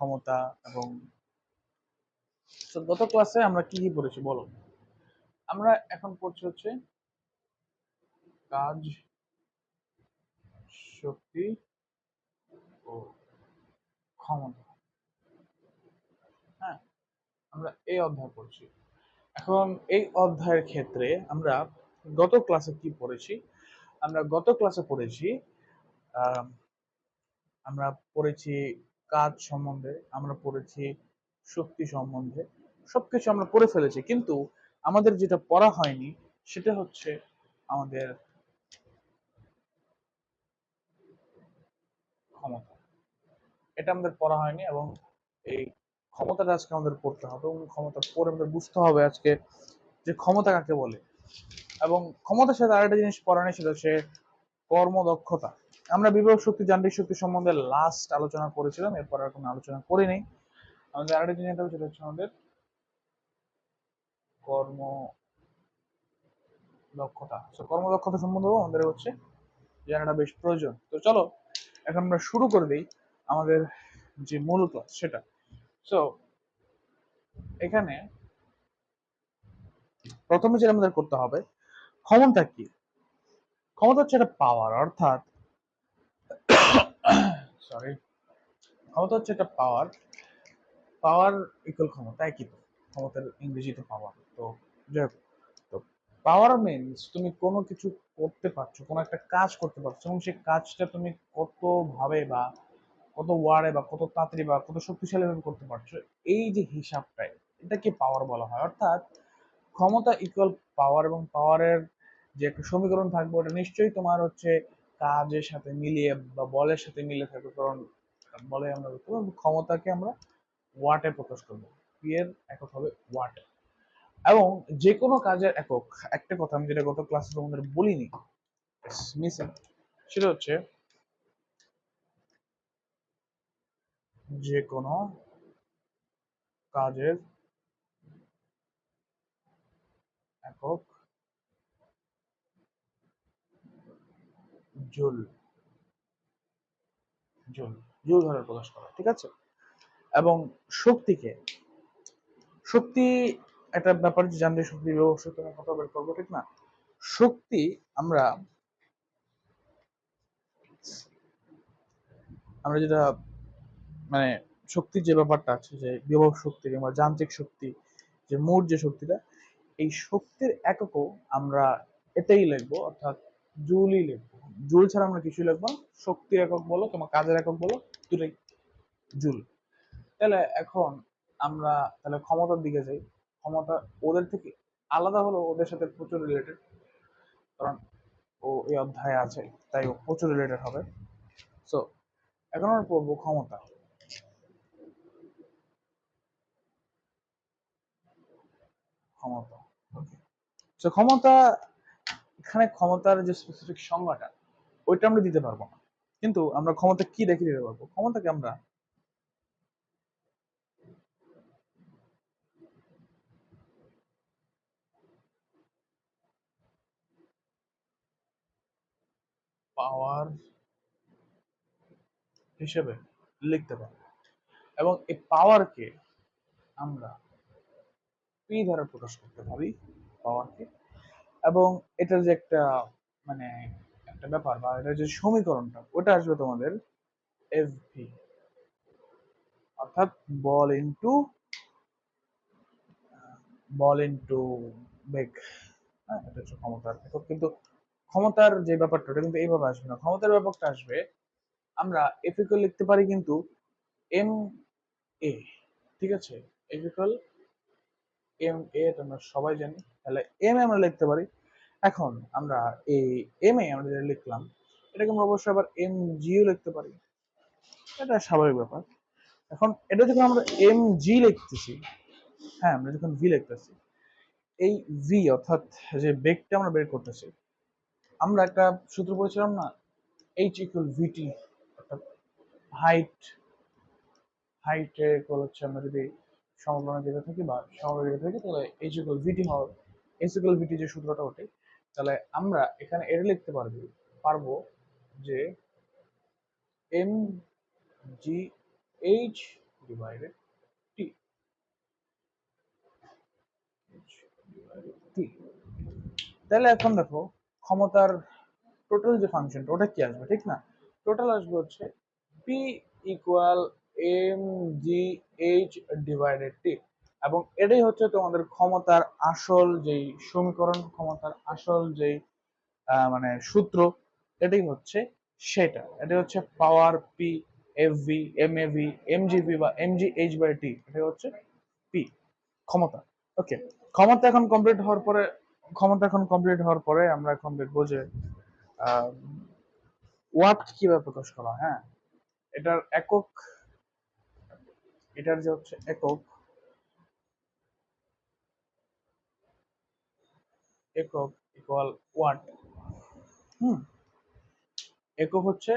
ক্ষমতা এবং গত ক্লাসে আমরা কি কি পড়েছি বলো। আমরা এখন পড়ছি হচ্ছে কাজ, শক্তি ও ক্ষমতা। হ্যাঁ, আমরা এই অধ্যায় পড়ছি। এখন এই অধ্যায়ের ক্ষেত্রে আমরা গত ক্লাসে কি পড়েছি? আমরা গত ক্লাসে পড়েছি আহ, আমরা পড়েছি কাজ সম্বন্ধে, আমরা পড়েছি শক্তি সম্বন্ধে, সবকিছু আমরা পড়ে ফেলেছি, কিন্তু আমাদের যেটা পড়া হয়নি সেটা হচ্ছে আমাদের ক্ষমতা। এটা আমাদের পড়া হয়নি এবং এই ক্ষমতাটা আজকে আমাদের পড়তে হবে এবং ক্ষমতা পড়ে আমাদের বুঝতে হবে আজকে যে ক্ষমতা কাকে বলে। এবং ক্ষমতার সাথে আরেকটা জিনিস পড়া নেই, সেটা হচ্ছে কর্মদক্ষতা। আমরা বিভব শক্তি, যান্ত্রিক শক্তি সম্বন্ধে লাস্ট আলোচনা করেছিলাম, এরপর আর কোনো আলোচনা করিনি। আমাদের আরেকটা জিনিস হবে, সেটা হচ্ছে আমাদের কর্ম দক্ষতা। কর্মদক্ষতা সম্বন্ধেও আমাদের হচ্ছে জানাটা বেশ প্রয়োজন। তো চলো এখন আমরা শুরু করে দিই আমাদের যে মূল ক্লাস সেটা। সো এখানে প্রথমে যেটা আমাদের করতে হবে, ক্ষমতা কি? ক্ষমতা হচ্ছে একটা পাওয়ার, অর্থাৎ সরি, ক্ষমতা হচ্ছে একটা পাওয়ার। পাওয়ার ইকুয়াল ক্ষমতা, একই তো। ক্ষমতার ইংরেজিতে পাওয়ার। তো যাই হোক, তো পাওয়ার মিনস তুমি কোনো কিছু করতে পারছো, কোনো একটা কাজ করতে পারছো এবং সেই কাজটা তুমি কত ভাবে বা কত ওয়ার্ডে বা কত তাড়াতাড়ি বা কত শক্তিশালী ভাবে করতে পারছো, এই যে হিসাবটাই, এটাকে পাওয়ার বলা হয়। অর্থাৎ ক্ষমতা ইকুয়াল পাওয়ার, এবং পাওয়ারের যে একটা সমীকরণ থাকবে ওটা নিশ্চয়ই তোমার হচ্ছে কাজের সাথে মিলিয়ে বা বলের সাথে মিলে থাকবে, কারণ বলে আমরা ক্ষমতাকে আমরা ওয়াটে প্রকাশ করবো। পি এর একক হবে ওয়াট। এবং যে কোনো কাজের একক, একটা কথা আমি যেটা গত ক্লাসে তোমাদের বলিনি, মিসিং, সেটা হচ্ছে যে কোনো কাজের একক জুল। জুল, জুল ধরে প্রকাশ করা, ঠিক আছে। এবং শক্তিকে, শক্তি একটা ব্যাপার যে যান্ত্রিক শক্তি, বিভব শক্তি আমরা কথা বের করবো, ঠিক না? শক্তি আমরা আমরা যেটা মানে শক্তির যে ব্যাপারটা আছে, যে বিভব শক্তি কিংবা যান্ত্রিক শক্তি, যে মোট যে শক্তিটা, এই শক্তির এককও আমরা এটাই লিখবো, অর্থাৎ জুলই লিখবো। জুল ছাড়া আমরা কিছুই লিখবো না। শক্তির একক বলো, তোমার কাজের একক বলো, দুটাই জুল। তাহলে এখন আমরা তাহলে ক্ষমতার দিকে যাই। ক্ষমতা ওদের থেকে আলাদা হলো, ওদের সাথে প্রচুর রিলেটেড, কারণ ও এই অধ্যায়ে আছে, তাই ও প্রচুর রিলেটেড হবে। সো এখন আমরা পড়বো ক্ষমতা। ক্ষমতা, ওকে। সো ক্ষমতা, এখানে ক্ষমতার যে স্পেসিফিক সংজ্ঞাটা ওইটা আমরা দিতে পারবো না, কিন্তু আমরা ক্ষমতা কি দেখে দিতে পারবো? ক্ষমতাকে আমরা পাওয়ার হিসেবে লিখতে পারি, এবং এই পাওয়ারকে আমরা পি দ্বারা প্রকাশ করতে পারি, পাওয়ারকে। এবং এটার যে একটা মানে একটা ব্যাপার বা এটার যে সমীকরণটা, ওটা আসবে তোমাদের এফ ভি, অর্থাৎ বল ইনটু বেগ। হ্যাঁ, এটা হচ্ছে ক্ষমতার একক। কিন্তু ক্ষমতার যে ব্যাপারটা ওটা কিন্তু এইভাবে আসবে না, ক্ষমতার ব্যাপারটা আসবে আমরা এফ ইকুয়াল লিখতে পারি কিন্তু এম এ, ঠিক আছে। এফ ইকুয়াল এম এ, এটা আমরা সবাই জানি। তাহলে এম এ আমরা লিখতে পারি। এখন আমরা এই এম এ আমরা যেটা লিখলাম, এটাকে আমরা অবশ্যই আবার এম জিও লিখতে পারি, এটা স্বাভাবিক ব্যাপার। এখন এটা যখন আমরা এম জি লিখতেছি, হ্যাঁ আমরা যখন ভি লিখতেছি, এই ভি অর্থাৎ যে বেগটা আমরা বের করতেছি, আমরা একটা সূত্র পড়েছিলাম না, এইচ ইকুয়াল ভিটি, অর্থাৎ হাইট, হাইটের ইকুয়াল হচ্ছে আমরা যদি সমকলনের দিকে থাকি বা সমবেগের দিকে থাকি, তাহলে এইচ ইকুয়াল ভিটি হবে। এইচ ইকুয়াল ভিটি যে সূত্রটা ওঠে, তাহলে আমরা এখানে এটা লিখতে পারবো যে এম জি এইচ ডিভাইডেড টি, টি। তাহলে এখন দেখো ক্ষমতার টোটাল যে ফাংশনটা ওটা কি আসবে, ঠিক না? টোটাল আসবে হচ্ছে P equal M G H divided T, এবং এটাই হচ্ছে তোমাদের ক্ষমতার আসল যেই সমীকরণ, ক্ষমতার আসল যেই মানে সূত্র, এটাই হচ্ছে সেটা। এটা হচ্ছে পাওয়ার P F V M A V M G V বা M G H by T, এটা হচ্ছে পি ক্ষমতা। ওকে, ক্ষমতা এখন কমপ্লিট হওয়ার পরে, আমরা এখন দেখবো যে ওয়াট কিভাবে প্রকাশ করা। হ্যাঁ, এটার একক, এটার যে হচ্ছে একক, একক ইকুয়াল ওয়াট। হুম, একক হচ্ছে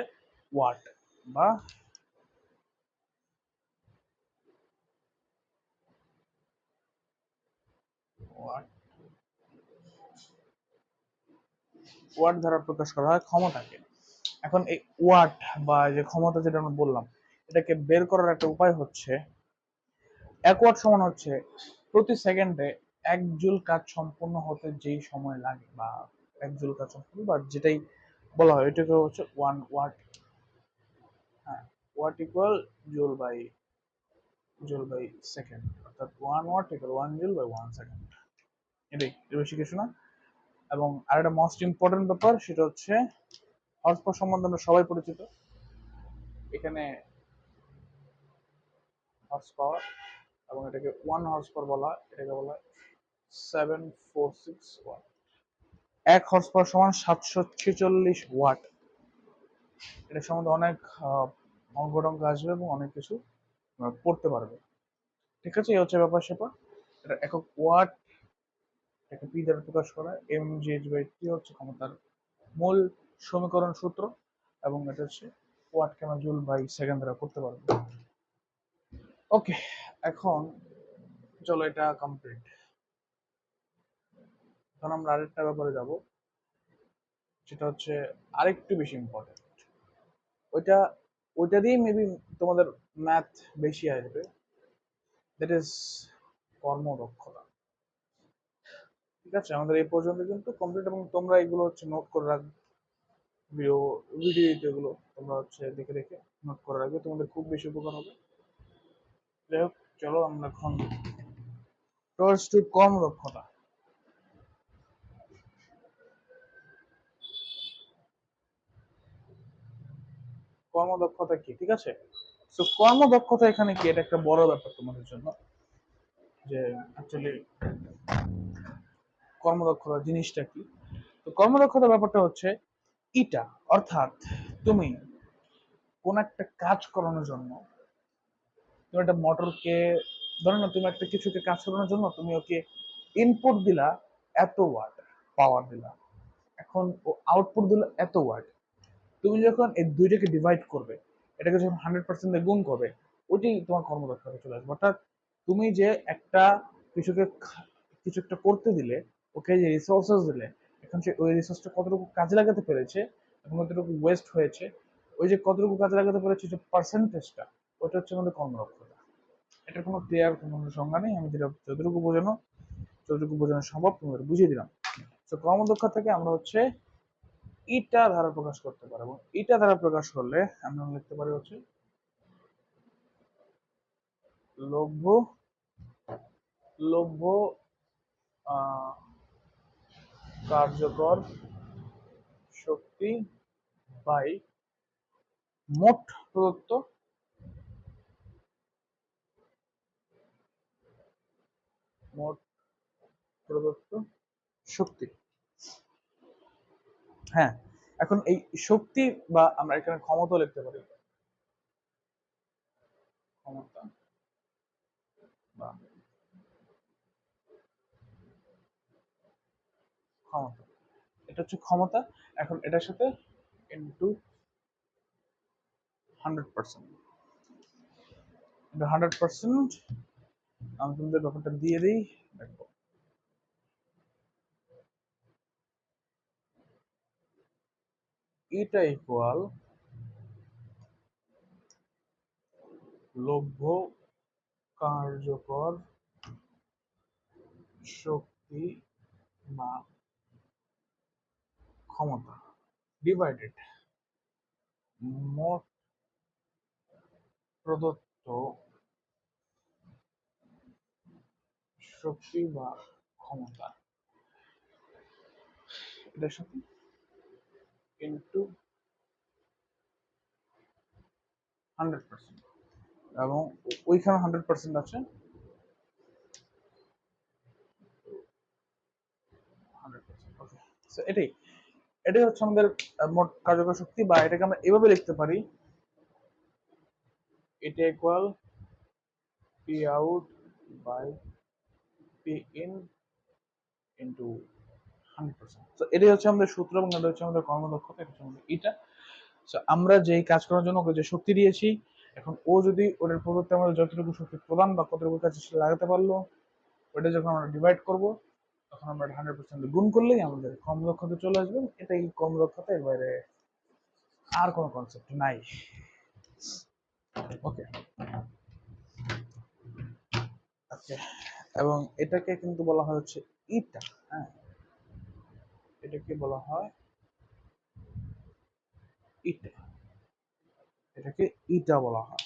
ওয়াট বা ওয়াট, ওয়াট দ্বারা প্রকাশ করা হয় ক্ষমতাকে। এখন এই ওয়াট বা যে ক্ষমতা যেটা আমরা বললাম, এটাকে বের করার একটা উপায় হচ্ছে, এক ওয়াট সমান হচ্ছে প্রতি সেকেন্ডে এক জুল কাজ সম্পূর্ণ হতে যেই সময় লাগে, বা এক জুল কাজ সম্পূর্ণ বা যেটাই বলা হয়, এটাকে হচ্ছে ওয়ান ওয়াট। হ্যাঁ, watt equal joule by second, অর্থাৎ one watt equal one joule by one second. এটাই, এর বেশি কিছু না। এবং আরেকটা মোস্ট ইম্পর্টেন্ট ব্যাপার, সেটা হচ্ছে হর্স পাওয়ার সম্বন্ধে আমরা সবাই পরিচিত। এখানে হর্স পাওয়ার, এবং এটাকে ওয়ান হর্স পাওয়ার বলা হয়, এটাকে বলা হয় 746 ওয়াট। এক হর্স পাওয়ার সমান 746 ওয়াট। এটা সম্বন্ধে অনেক অঙ্ক টঙ্ক আসবে এবং অনেক কিছু পড়তে পারবে। ঠিক আছে, এই হচ্ছে ব্যাপার স্যাপার। এটা একক ওয়াট, এটাকে পি দ্বারা প্রকাশ করা, M G H by T হচ্ছে ক্ষমতার মূল সমীকরণ সূত্র, এবং এটা হচ্ছে ওয়াটকে আমরা জুল বাই সেকেন্ড দ্বারা করতে পারবো। ওকে, এখন চলো এটা কমপ্লিট। এখন আমরা আরেকটা ব্যাপারে যাব, সেটা হচ্ছে আরেকটু বেশি ইম্পর্টেন্ট। ওইটা, ওইটা দিয়ে মেবি তোমাদের ম্যাথ বেশি আসবে, দ্যাট ইজ কর্মদক্ষতা। ঠিক আছে, আমাদের এই পর্যন্ত কিন্তু কমপ্লিট, এবং তোমরা এগুলো হচ্ছে নোট করে রাখবে, ভিডিও ভিডিও এগুলো তোমরা হচ্ছে দেখে দেখে নোট করে রাখবে, তোমাদের খুব বেশি উপকার হবে। যাই হোক, চলো আমরা এখন টুয়ার্ডস টু কর্মদক্ষতা। কর্মদক্ষতা কি, ঠিক আছে? তো কর্মদক্ষতা এখানে কি, এটা একটা বড় ব্যাপার তোমাদের জন্য, যে অ্যাকচুয়ালি কর্মদক্ষতা জিনিসটা কি। তো কর্মদক্ষতা ব্যাপারটা হচ্ছে ইটা, অর্থাৎ তুমি কোন একটা কাজ করানোর জন্য, তুমি একটা মোটরকে, ধরো না, তুমি একটা কিছুকে কাজ করানোর জন্য তুমি ওকে ইনপুট দিলা এত ওয়াট পাওয়ার দিলা, এখন ও আউটপুট দিল এত ওয়াট। তুমি যখন এই দুইটাকে ডিভাইড করবে, এটাকে যখন 100% দিয়ে গুণ করবে, ওইটাই তোমার কর্মদক্ষতা চলে আসবে। অর্থাৎ তুমি যে একটা কিছুকে কিছু একটা করতে দিলে, ওকে যে রিসোর্সেস দিলে, এখন সে ওই রিসোর্সটা কতটুকু কাজে লাগাতে পেরেছে এবং কতটুকু ওয়েস্ট হয়েছে, ওই যে কতটুকু কাজে লাগাতে পেরেছে যে পার্সেন্টেজটা, ওটা হচ্ছে আমাদের কর্মদক্ষতা। এটার কোনো ক্লিয়ার কোনো সংজ্ঞা নেই, আমি যেটা যতটুকু বোঝানো সম্ভব তোমাদের বুঝিয়ে দিলাম। তো কর্মদক্ষতাকে আমরা হচ্ছে ইটা দ্বারা প্রকাশ করতে পারে, এবং ইটা দ্বারা প্রকাশ করলে আমরা লিখতে পারি হচ্ছে লভ্য, লভ্য আহ, কার্যকর শক্তি বাই মোট প্রদত্ত, মোট প্রদত্ত শক্তি। হ্যাঁ, এখন এই শক্তি, বা আমরা এখানে ক্ষমতা লিখতে পারি, ক্ষমতা বা ক্ষমতা, এটা হচ্ছে ক্ষমতা। এখন এটার সাথে ইন্টু 100%, 100%, আমি তোমাদের ব্যাপারটা দিয়ে দিই, দেখো। এটা ইকুয়াল লভ্য কার্যকর শক্তি বা ক্ষমতা ডিভাইডেড মোট প্রদত্ত শক্তি বা ক্ষমতা এটার সাথে ইন্টু 100%, এবং ওইখানে 100% আছে 100%। ওকে, সো এটাই এটাই হচ্ছে আমাদের মোট কার্যকর শক্তি, বা এটাকে আমরা এভাবে লিখতে পারি, এটা equal P out by P in into 100%। তো এটাই হচ্ছে আমাদের সূত্র, এবং এটা হচ্ছে আমাদের কর্মদক্ষতা, এটা হচ্ছে আমাদের এটা। সো আমরা যেই কাজ করার জন্য ওকে যে শক্তি দিয়েছি, এখন ও যদি ওটার পরিবর্তে আমাদের যতটুকু শক্তি প্রদান বা কতটুকু কাছে সে লাগাতে পারলো, ওটা যখন আমরা ডিভাইড করব, তখন আমরা 100% গুণ করলেই আমাদের কর্মদক্ষতা চলে আসবে। এটাই কর্মদক্ষতা, এর বাইরে আর কোনো কনসেপ্ট নাই। ওকে ওকে, এবং এটাকে কিন্তু বলা হয় হচ্ছে ইটা। হ্যাঁ, এটাকে বলা হয় ইটা, এটাকে ইটা বলা হয়।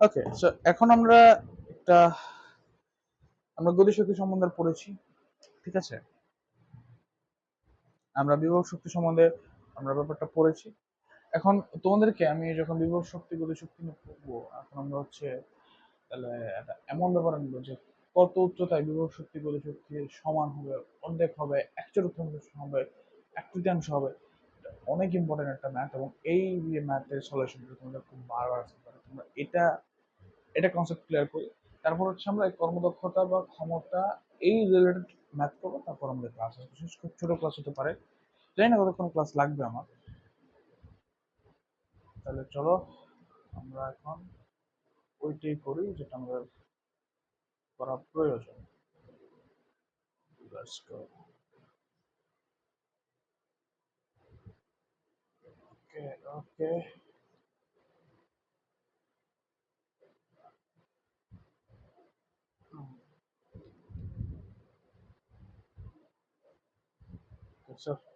ওকে, সো এখন একটা আমরা গতিশক্তি সম্বন্ধে পড়েছি, ঠিক আছে? আমরা বিভব শক্তি সম্বন্ধে আমরা ব্যাপারটা পড়েছি। এখন তোমাদেরকে আমি যখন বিভব শক্তি গতিশক্তি নিয়ে পড়বো, এখন আমরা হচ্ছে তাহলে একটা এমন ব্যাপার আনবো যে কত উচ্চতায় বিভব শক্তি গতিশক্তি সমান হবে, অর্ধেক হবে, এক চতুর্থাংশ হবে, এক তৃতীয়াংশ হবে। এটা অনেক ইম্পর্টেন্ট একটা ম্যাথ, এবং এই যে ম্যাথের সলিউশন তোমাদের খুব বারবার আসতে পারে। তোমরা এটা এটা কনসেপ্ট ক্লিয়ার করি, তারপর হচ্ছে আমরা এই কর্মদক্ষতা বা ক্ষমতা এই রিলেটেড ম্যাথ করবো, তারপর আমাদের ক্লাস আসবে। বিশেষ খুব ছোট ক্লাস হতে পারে, জানি না কতক্ষণ ক্লাস লাগবে আমার। তাহলে চলো আমরা এখন ওইটাই করি যেটা আমাদের করা প্রয়োজন। Let's go. Okay, okay. Hmm. Good stuff.